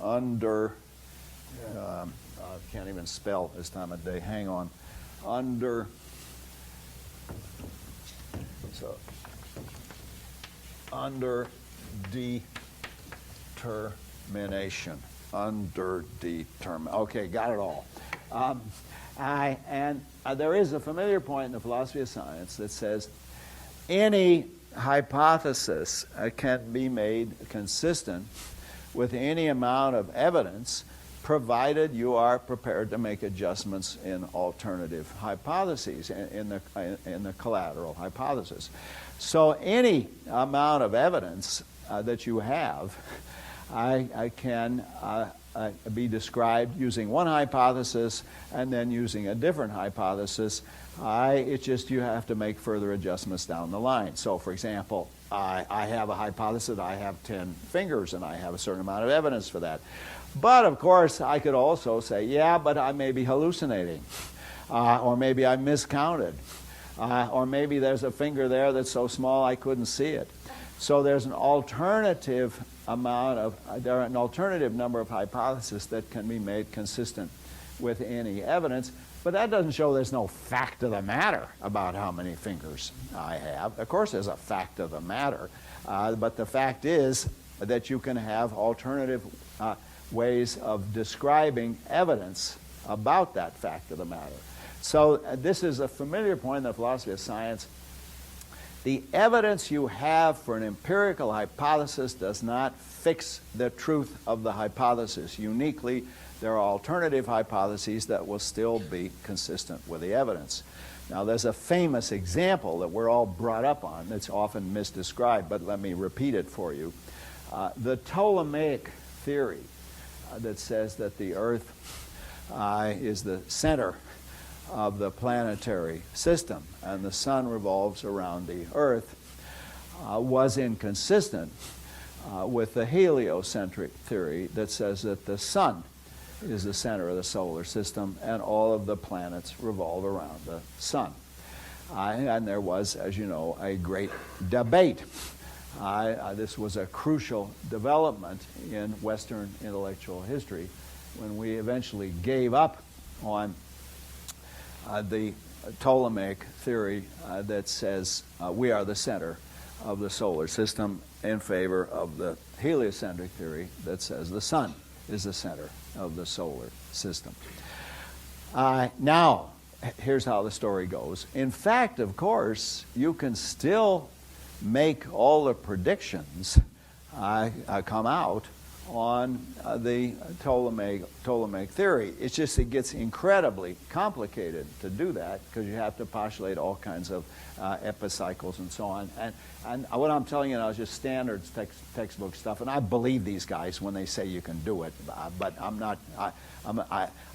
under, can't even spell this time of day, hang on, under, so, underdetermination, okay, got it all. There is a familiar point in the philosophy of science that says any hypothesis can be made consistent with any amount of evidence, provided you are prepared to make adjustments in alternative hypotheses, in the collateral hypothesis. So any amount of evidence that you have can be described using one hypothesis and then using a different hypothesis. It's just you have to make further adjustments down the line. So, for example, I have a hypothesis that I have 10 fingers, and I have a certain amount of evidence for that. But, of course, I could also say, yeah, but I may be hallucinating, or maybe I miscounted, or maybe there's a finger there that's so small I couldn't see it. So there's an alternative there are an alternative number of hypotheses that can be made consistent with any evidence, but that doesn't show there's no fact of the matter about how many fingers I have. Of course there's a fact of the matter, but the fact is that you can have alternative ways of describing evidence about that fact of the matter. So this is a familiar point in the philosophy of science. The evidence you have for an empirical hypothesis does not fix the truth of the hypothesis. Uniquely, there are alternative hypotheses that will still be consistent with the evidence. Now, there's a famous example that we're all brought up on that's often misdescribed, but let me repeat it for you. The Ptolemaic theory that says that the Earth is the center of the planetary system and the sun revolves around the Earth was inconsistent with the heliocentric theory that says that the sun is the center of the solar system and all of the planets revolve around the sun. And there was, as you know, a great debate. This was a crucial development in Western intellectual history when we eventually gave up on the Ptolemaic theory that says we are the center of the solar system in favor of the heliocentric theory that says the sun is the center of the solar system. Now, here's how the story goes. In fact, of course, you can still make all the predictions come out on the Ptolemaic theory. It's just it gets incredibly complicated to do that because you have to postulate all kinds of epicycles and so on. And what I'm telling you now is just standard textbook stuff, and I believe these guys when they say you can do it, but I'm not.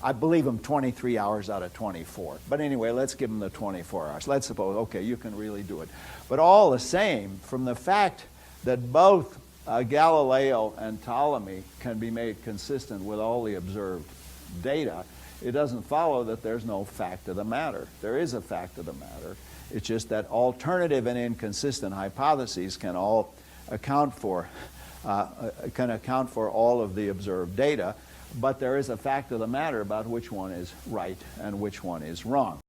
I believe them 23 hours out of 24. But anyway, let's give them the 24 hours. Let's suppose, okay, you can really do it. But all the same, from the fact that both Galileo and Ptolemy can be made consistent with all the observed data, it doesn't follow that there's no fact of the matter. There is a fact of the matter. It's just that alternative and inconsistent hypotheses can all account for all of the observed data, but there is a fact of the matter about which one is right and which one is wrong.